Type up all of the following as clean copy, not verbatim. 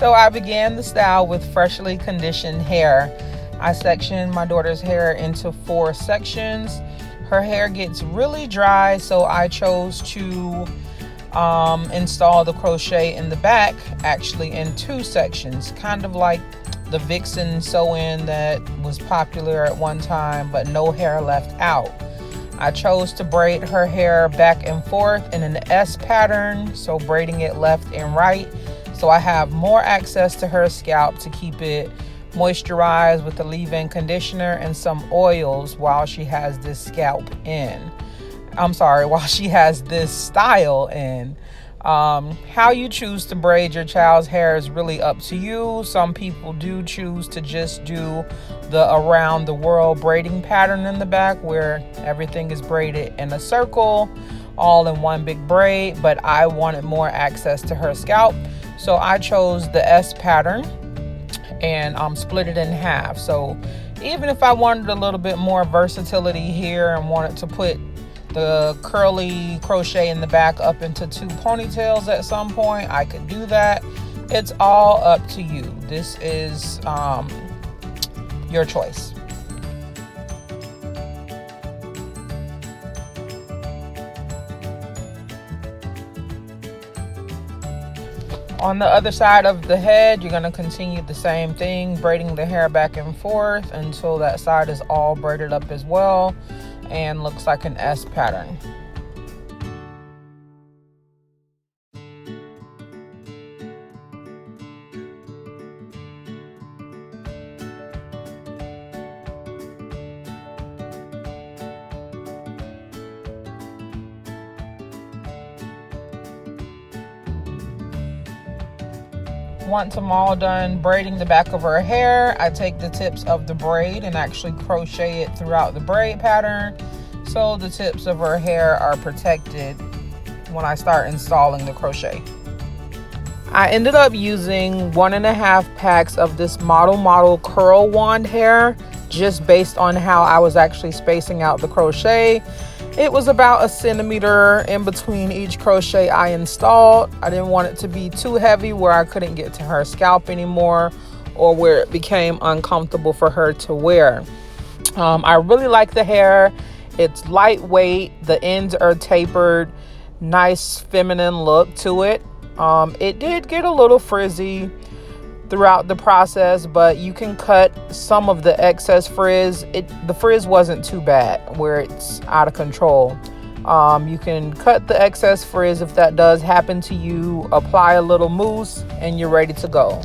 So I began the style with freshly conditioned hair. I sectioned my daughter's hair into 4 sections. Her hair gets really dry, so I chose to install the crochet in the back, actually in 2 sections, kind of like the Vixen sew-in that was popular at one time, but no hair left out. I chose to braid her hair back and forth in an S pattern, so braiding it left and right, so I have more access to her scalp to keep it moisturized with the leave-in conditioner and some oils while she has this scalp in. While she has this style in. How you choose to braid your child's hair is really up to you. Some people do choose to just do the around the world braiding pattern in the back where everything is braided in a circle, all in one big braid, but I wanted more access to her scalp. So I chose the S pattern and split it in half. So even if I wanted a little bit more versatility here and wanted to put the curly crochet in the back up into 2 ponytails at some point, I could do that. It's all up to you. This is your choice. On the other side of the head, you're going to continue the same thing, braiding the hair back and forth until that side is all braided up as well and looks like an S pattern. Once I'm all done braiding the back of her hair, I take the tips of the braid and actually crochet it throughout the braid pattern so the tips of her hair are protected when I start installing the crochet. I ended up using 1.5 packs of this model curl wand hair just based on how I was actually spacing out the crochet. It was about 1 centimeter in between each crochet I installed. I didn't want it to be too heavy where I couldn't get to her scalp anymore or where it became uncomfortable for her to wear. I really like the hair. It's lightweight. The ends are tapered. Nice feminine look to it. It did get a little frizzy throughout the process, but you can cut some of the excess frizz. The frizz wasn't too bad where it's out of control. You can cut the excess frizz if that does happen to you, apply a little mousse, and you're ready to go.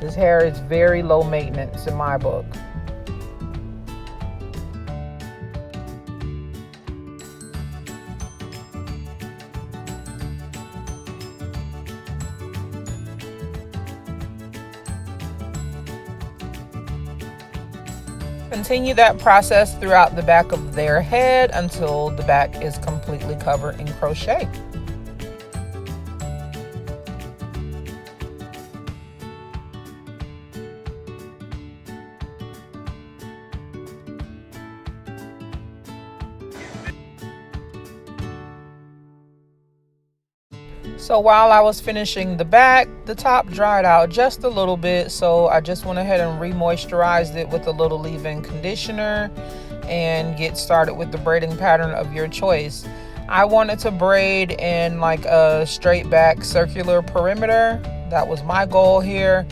This hair is very low maintenance in my book. Continue that process throughout the back of their head until the back is completely covered in crochet. So while I was finishing the back, the top dried out just a little bit, so I just went ahead and re-moisturized it with a little leave-in conditioner and get started with the braiding pattern of your choice. I wanted to braid in like a straight back circular perimeter. That was my goal here,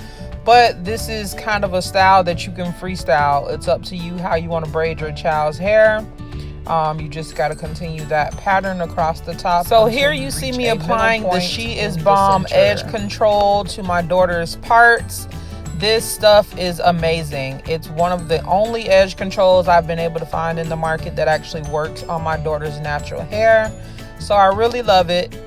but this is kind of a style that you can freestyle. It's up to you how you want to braid your child's hair. You just got to continue that pattern across the top. So here you see me applying the SheIsBomb edge control to my daughter's parts. This stuff is amazing. It's one of the only edge controls I've been able to find in the market that actually works on my daughter's natural hair. So I really love it.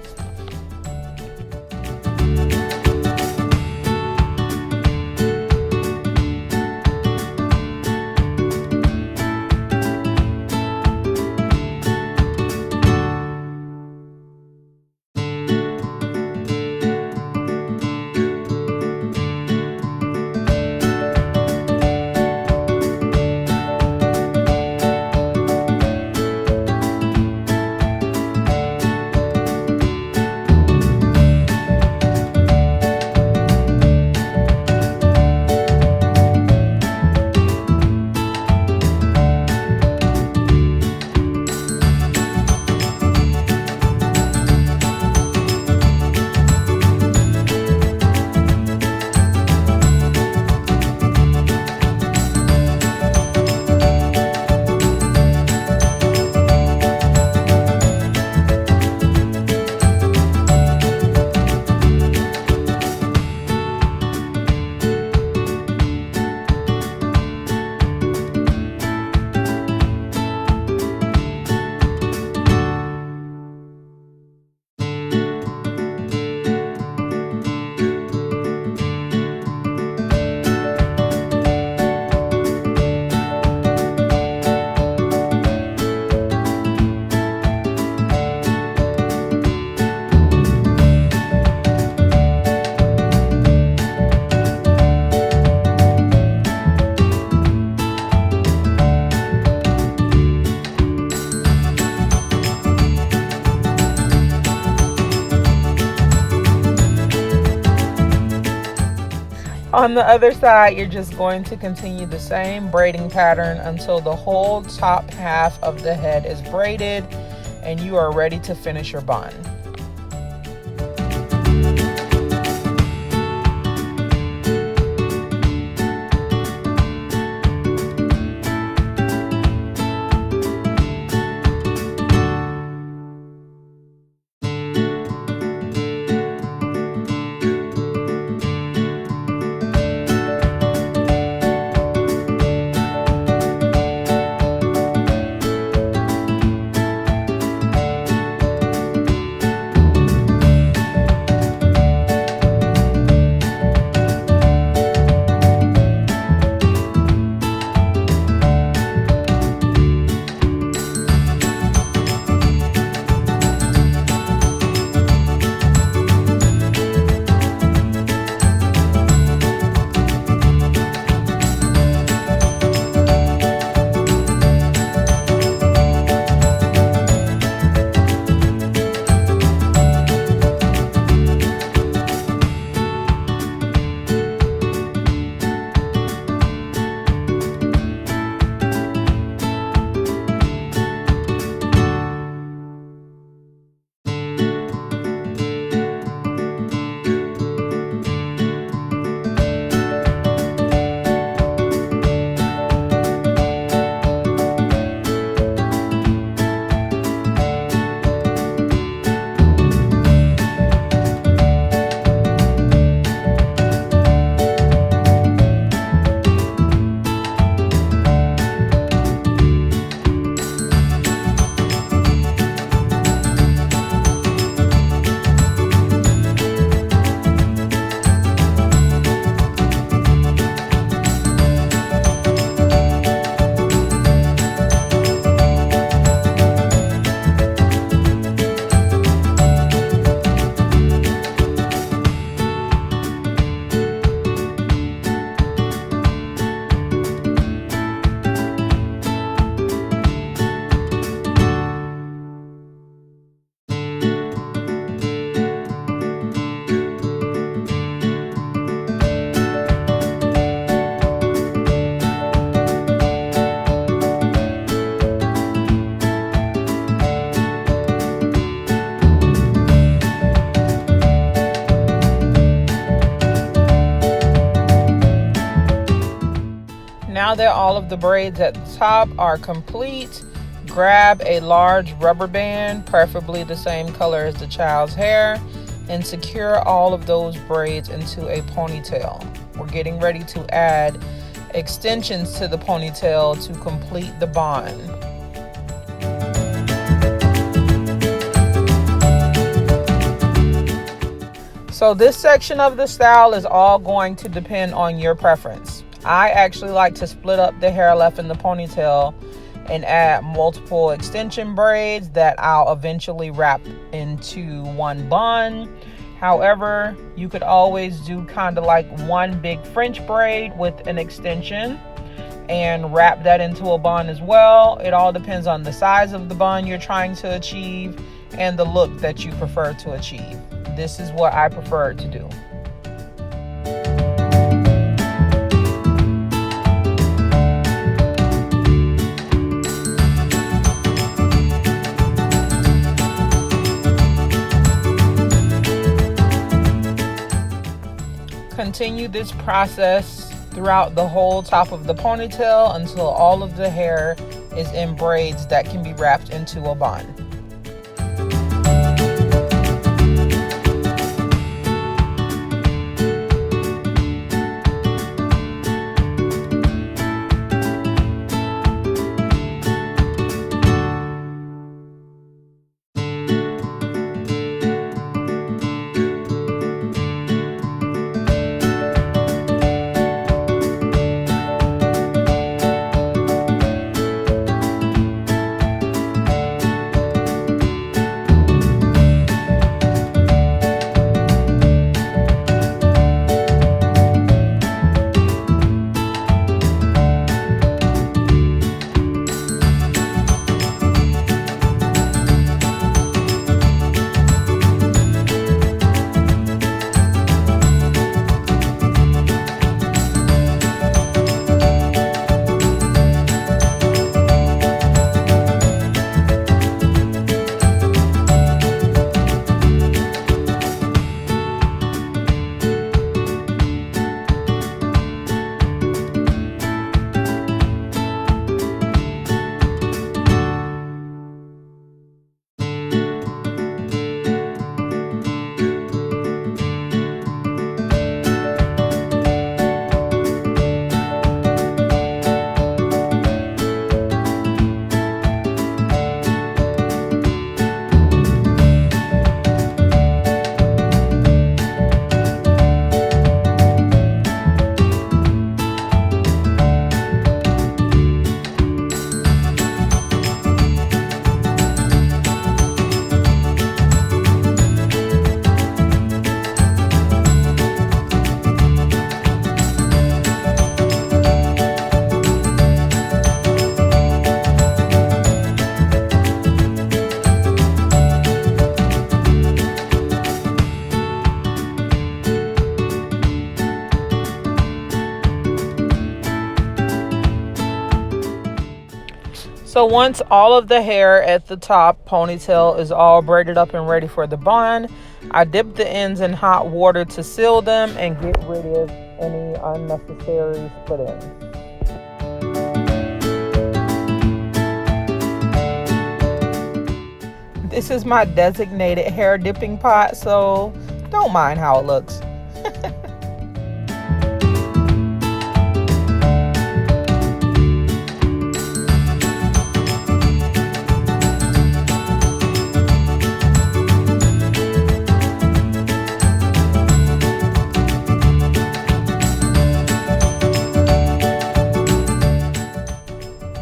On the other side, you're just going to continue the same braiding pattern until the whole top half of the head is braided and you are ready to finish your bun. Now that all of the braids at the top are complete, grab a large rubber band, preferably the same color as the child's hair, and secure all of those braids into a ponytail. We're getting ready to add extensions to the ponytail to complete the bun. So this section of the style is all going to depend on your preference. I actually like to split up the hair left in the ponytail and add multiple extension braids that I'll eventually wrap into one bun. However, you could always do kind of like one big French braid with an extension and wrap that into a bun as well. It all depends on the size of the bun you're trying to achieve and the look that you prefer to achieve. This is what I prefer to do. Continue this process throughout the whole top of the ponytail until all of the hair is in braids that can be wrapped into a bun. So once all of the hair at the top ponytail is all braided up and ready for the bun, I dip the ends in hot water to seal them and get rid of any unnecessary split ends. This is my designated hair dipping pot, so don't mind how it looks.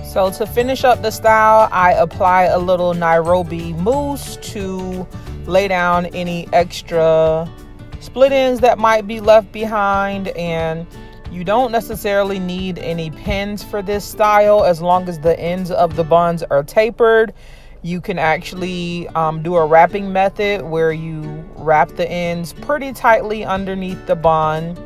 So to finish up the style, I apply a little Nairobi mousse to lay down any extra split ends that might be left behind. And you don't necessarily need any pins for this style as long as the ends of the buns are tapered. You can actually do a wrapping method where you wrap the ends pretty tightly underneath the bun.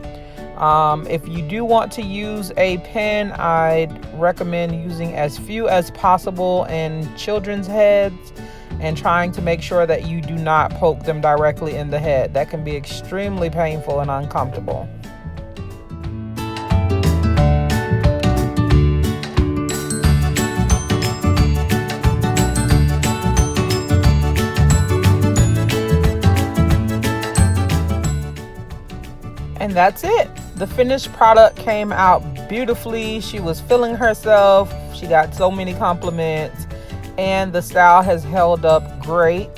If you do want to use a pin, I'd recommend using as few as possible in children's heads and trying to make sure that you do not poke them directly in the head. That can be extremely painful and uncomfortable. And that's it. The finished product came out beautifully. She was feeling herself. She got so many compliments, and the style has held up great.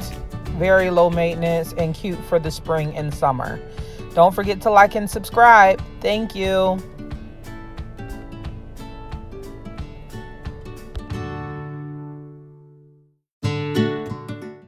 Very low maintenance and cute for the spring and summer. Don't forget to like and subscribe. Thank you.